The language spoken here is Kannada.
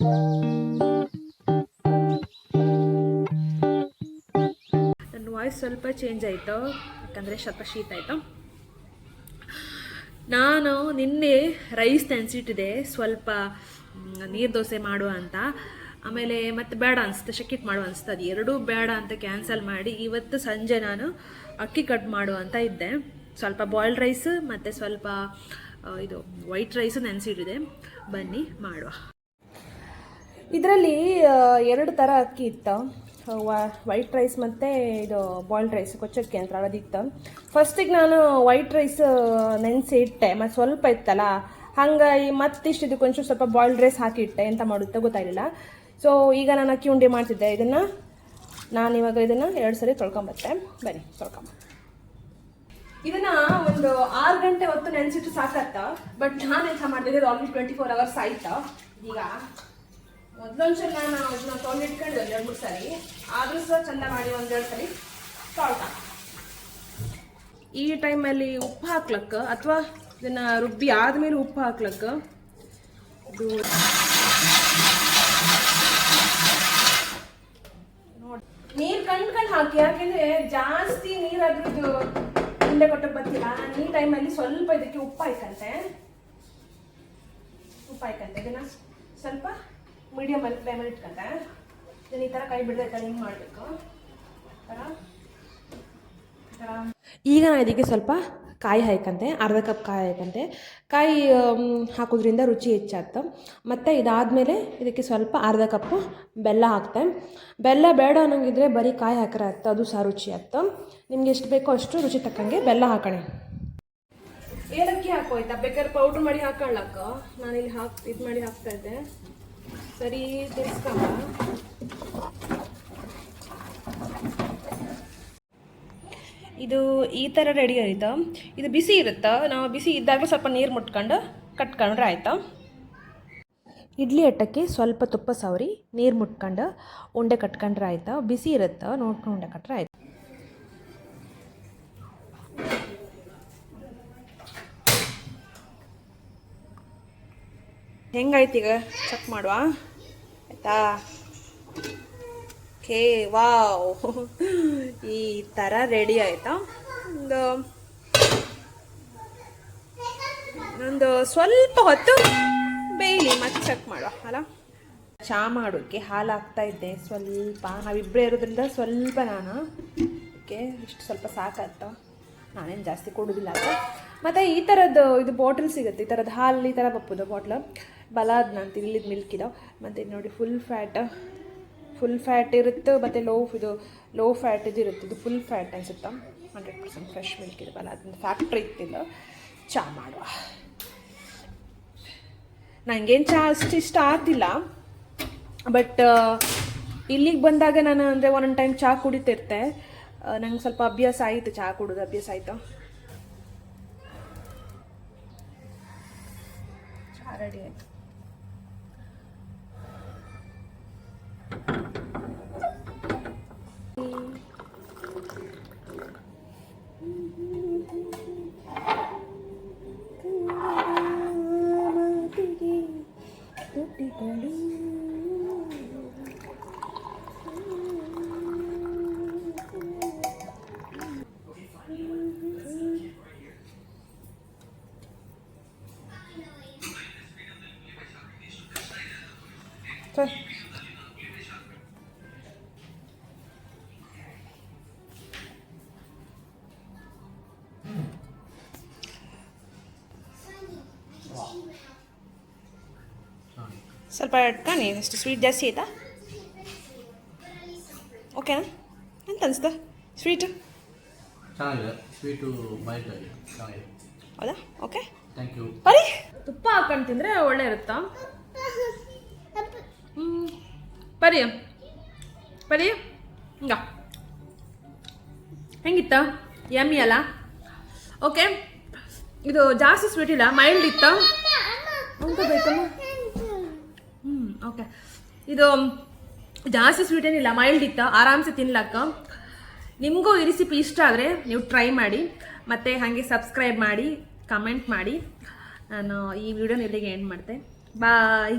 ನನ್ನ ವಾಯ್ಸ್ ಸ್ವಲ್ಪ ಚೇಂಜ್ ಆಯಿತು, ಯಾಕಂದರೆ ಸ್ವಲ್ಪ ಶೀತ ಆಯಿತು. ನಾನು ನಿನ್ನೆ ರೈಸ್ ನೆನೆಸಿಟ್ಟಿದೆ ಸ್ವಲ್ಪ ನೀರು ದೋಸೆ ಮಾಡುವ ಅಂತ. ಆಮೇಲೆ ಮತ್ತೆ ಬೇಡ ಅನಿಸ್ತು, ಶಕ್ಕಿಟ್ ಮಾಡುವ ಅನಿಸ್ತು. ಅದು ಎರಡೂ ಬೇಡ ಅಂತ ಕ್ಯಾನ್ಸಲ್ ಮಾಡಿ ಇವತ್ತು ಸಂಜೆ ನಾನು ಅಕ್ಕಿ ಕಟ್ ಮಾಡುವ ಅಂತ ಇದ್ದೆ. ಸ್ವಲ್ಪ ಬಾಯ್ಲ್ಡ್ ರೈಸ್ ಮತ್ತು ಸ್ವಲ್ಪ ಇದು ವೈಟ್ ರೈಸು ನೆನೆಸಿಟ್ಟಿದೆ. ಬನ್ನಿ ಮಾಡುವ. ಇದರಲ್ಲಿ 2 ಥರ ಅಕ್ಕಿ ಇತ್ತು, ವೈಟ್ ರೈಸ್ ಮತ್ತು ಇದು ಬಾಯ್ಲ್ಡ್ ರೈಸ್, ಕೊಚ್ಚಕ್ಕಿ ಅಂತ ಅದಿತ್ತು. ಫಸ್ಟಿಗೆ ನಾನು ವೈಟ್ ರೈಸ್ ನೆನೆಸಿ ಇಟ್ಟೆ, ಮತ್ತು ಸ್ವಲ್ಪ ಇತ್ತಲ್ಲ ಹಾಗಾಗಿ ಮತ್ತಿಷ್ಟು ಇದಕ್ಕೊಂಚೂರು ಸ್ವಲ್ಪ ಬಾಯ್ಲ್ಡ್ ರೈಸ್ ಹಾಕಿಟ್ಟೆ. ಎಂತ ಮಾಡುತ್ತೆ ಗೊತ್ತಾಗಲಿಲ್ಲ. ಸೊ ಈಗ ನಾನು ಅಕ್ಕಿ ಉಂಡೆ ಮಾಡ್ತಿದ್ದೆ. ನಾನಿವಾಗ ಇದನ್ನು 2 ಸರಿ ತೊಳ್ಕೊಂಬತ್ತೆ. ಬನ್ನಿ ತೊಳ್ಕೊಂಬ. ಇದನ್ನು ಒಂದು 6 ಗಂಟೆ ಹೊತ್ತು ನೆನೆಸಿಟ್ಟು ಸಾಕತ್ತ. ಬಟ್ ನಾನು ಎಂತ ಮಾಡ್ತಿದ್ದೆ, ಆಲ್ರೆಡಿ 24 hours ಆಯ್ತಾ. ಈಗ ಮೊದಲೊಂದ್ಸಲ ನಾನು ಇದನ್ನ ತೊಗೊಂಡಿಟ್ಕೊಂಡು 2-3 ಸರಿ ಆದರೂ ಸಹ ಚಂದ ಮಾಡಿ 1-2 ಸರಿ ತೊಳ್ಕ. ಈ ಟೈಮಲ್ಲಿ ಉಪ್ಪು ಹಾಕ್ಲಕ್ಕ ಅಥವಾ ಇದನ್ನು ರುಬ್ಬಿ ಆದಮೇಲೆ ಉಪ್ಪು ಹಾಕ್ಲಕ್ಕ ಇದು ನೋಡಿ ನೀರು ಕಂಡು ಹಾಕಿ. ಯಾಕೆಂದರೆ ಜಾಸ್ತಿ ನೀರಾದ್ರದ್ದು ಉಂಡೆ ಕೊಟ್ಟಕ್ಕೆ ಬರ್ತಿಲ್ಲ. ನಾನು ಈ ಟೈಮಲ್ಲಿ ಸ್ವಲ್ಪ ಇದಕ್ಕೆ ಉಪ್ಪು ಹಾಕಂತೆ. ಇದನ್ನು ಸ್ವಲ್ಪ ಮೀಡಿಯಮಲ್ಲಿ ಫ್ಲೇಮಲ್ಲಿ ಇಟ್ಕೊಂಡೆ. ಇದನ್ನು ಈ ಥರ ಕೈ ಬಿಡದೆ ಹಿಂಗೆ ಮಾಡಬೇಕು. ಈಗ ನಾನು ಇದಕ್ಕೆ ಸ್ವಲ್ಪ ಕಾಯಿ ಹಾಕಂತೆ, ಅರ್ಧ ಕಪ್ ಕಾಯಿ ಹಾಕಂತೆ. ಕಾಯಿ ಹಾಕೋದ್ರಿಂದ ರುಚಿ ಹೆಚ್ಚಾಗ್ತು. ಮತ್ತು ಇದಾದಮೇಲೆ ಇದಕ್ಕೆ ಸ್ವಲ್ಪ ಅರ್ಧ ಕಪ್ಪು ಬೆಲ್ಲ ಹಾಕ್ತೆ. ಬೆಲ್ಲ ಬೇಡ ಅನ್ನೋಂಗಿದ್ರೆ ಬರೀ ಕಾಯಿ ಹಾಕರೆ ಆಗ್ತದೆ, ಅದು ಸಹ ರುಚಿ ಆಗ್ತು. ನಿಮ್ಗೆ ಎಷ್ಟು ಬೇಕೋ ಅಷ್ಟು ರುಚಿ ತಕ್ಕಂಗೆ ಬೆಲ್ಲ ಹಾಕೋಣ. ಏಲಕ್ಕಿ ಹಾಕೋಯ್ತಾ, ಬೇಕಾದ್ರೆ ಪೌಡ್ರ್ ಮಾಡಿ ಹಾಕೊಳ್ಳಕ್ಕ. ನಾನಿಲ್ಲಿ ಇದು ಮಾಡಿ ಹಾಕ್ತಾ ಇದ್ದೆ. ಸರಿ ತಿರ್ಸ್ಕೊಂಡ ಇದು ಈ ಥರ ರೆಡಿ ಆಯಿತಾ. ಇದು ಬಿಸಿ ಇರುತ್ತಾ, ನಾವು ಬಿಸಿ ಇದ್ದಾಗ ಸ್ವಲ್ಪ ನೀರು ಮುಟ್ಕೊಂಡು ಕಟ್ಕೊಂಡ್ರೆ ಆಯಿತಾ. ಇಡ್ಲಿ ಅಟ್ಟಕ್ಕೆ ಸ್ವಲ್ಪ ತುಪ್ಪ ಸವರಿ ನೀರು ಮುಟ್ಕೊಂಡು ಉಂಡೆ ಕಟ್ಕೊಂಡ್ರೆ ಆಯಿತಾ. ಬಿಸಿ ಇರುತ್ತಾ ನೋಡ್ಕೊಂಡು ಉಂಡೆ ಕಟ್ರೆ ಆಯ್ತು. ಹೆಂಗಾಯ್ತು ಈಗ ಚೆಕ್ ಮಾಡುವ ಆಯಿತಾ. ಓಕೆ, ವಾವ್, ಈ ಥರ ರೆಡಿ ಆಯಿತಾ. ಒಂದು ಸ್ವಲ್ಪ ಹೊತ್ತು ಬೇಯಲಿ, ಮತ್ತೆ ಚೆಕ್ ಮಾಡುವ ಅಲ್ಲ. ಚಹಾ ಮಾಡೋಕ್ಕೆ ಹಾಲು ಹಾಕ್ತಾ ಇದ್ದೆ ಸ್ವಲ್ಪ. ನಾವಿಬ್ಬರೇ ಇರೋದ್ರಿಂದ ಸ್ವಲ್ಪ ನಾನು ಓಕೆ ಇಷ್ಟು ಸ್ವಲ್ಪ ಸಾಕಾಗ್ತ. ನಾನೇನು ಜಾಸ್ತಿ ಕೊಡೋದಿಲ್ಲ ಅಂತ. ಮತ್ತು ಈ ಥರದ್ದು ಇದು ಬಾಟಲ್ ಸಿಗುತ್ತೆ, ಈ ಥರದ್ದು ಹಾಲು ಈ ಥರ ಬಪ್ಪದು ಬಾಟ್ಲು ಬಲಾದ್ ಅಂತೀವಿ. ಇಲ್ಲಿದ್ದು ಮಿಲ್ಕ್ ಇದಾವೆ. ಮತ್ತು ಇದು ನೋಡಿ ಫುಲ್ ಫ್ಯಾಟ್ ಇರುತ್ತೆ. ಮತ್ತು ಲೋ ಫ್ಯಾಟ್ ಇದಿರುತ್ತೆ. ಇದು ಫುಲ್ ಫ್ಯಾಟ್ ಅನಿಸುತ್ತಾ. 100% ಫ್ರೆಶ್ ಮಿಲ್ಕ್ ಇದೆ ಬಲ, ಅದರಿಂದ ಫ್ಯಾಕ್ಟ್ರಿ ಇತ್ತಿಲ್ಲ. ಚಹಾ ಮಾಡುವ. ನನಗೇನು ಚಹಾ ಅಷ್ಟು ಇಷ್ಟ ಆಗ್ತಿಲ್ಲ. ಬಟ್ ಇಲ್ಲಿಗೆ ಬಂದಾಗ ನಾನು ಅಂದರೆ ಒಂದೊಂದು ಟೈಮ್ ಚಹಾ ಕುಡಿತಿರ್ತೆ. ನಂಗೆ ಸ್ವಲ್ಪ ಅಭ್ಯಾಸ ಆಯಿತು, ಚಹಾ ಕುಡಿದು ಅಭ್ಯಾಸ ಆಯಿತು. ಚಹಾ ರೆಡಿ ಆಯಿತು. ಸ್ವಲ್ಪ ಇಟ್ಕೊಂಡು ಎಷ್ಟು ಸ್ವೀಟ್ ಜಾಸ್ತಿ ಆಯಿತಾ. ಓಕೆನಾ ಅಂತ ಅನಿಸ್ತಾ ಸ್ವೀಟು? ಚೆನ್ನಾಗಿದೆ ಸ್ವೀಟು. ಹೌದಾ? Okay, thank you. ಬರೀ ತುಪ್ಪ ಹಾಕೊಂಡು ತಿಂದರೆ ಒಳ್ಳೆ ಇರುತ್ತಾ? ಬರೀ ಹಿಂಗ ಹೆಂಗಿತ್ತ? ಯಮ್ಮಿ ಅಲ್ಲ? ಓಕೆ, ಇದು ಜಾಸ್ತಿ ಸ್ವೀಟ್ ಇಲ್ಲ, ಮೈಲ್ಡ್ ಇತ್ತ. ಬೇಕಮ್ಮ? ಓಕೆ, ಇದು ಜಾಸ್ತಿ ಸ್ವೀಟ್ ಏನಿಲ್ಲ, ಮೈಲ್ಡ್ ಇತ್ತ, ಆರಾಮ್ಸೆ ತಿನ್ಲಕ್ಕ. ನಿಮಗೂ ಈ ರೆಸಿಪಿ ಇಷ್ಟ ಆದರೆ ನೀವು ಟ್ರೈ ಮಾಡಿ. ಮತ್ತು ಹಾಗೆ ಸಬ್ಸ್ಕ್ರೈಬ್ ಮಾಡಿ, ಕಮೆಂಟ್ ಮಾಡಿ. ನಾನು ಈ ವಿಡಿಯೋನ ಇಲ್ಲಿಗೆ ಎಂಡ್ ಮಾಡ್ತೆ. ಬಾಯ್.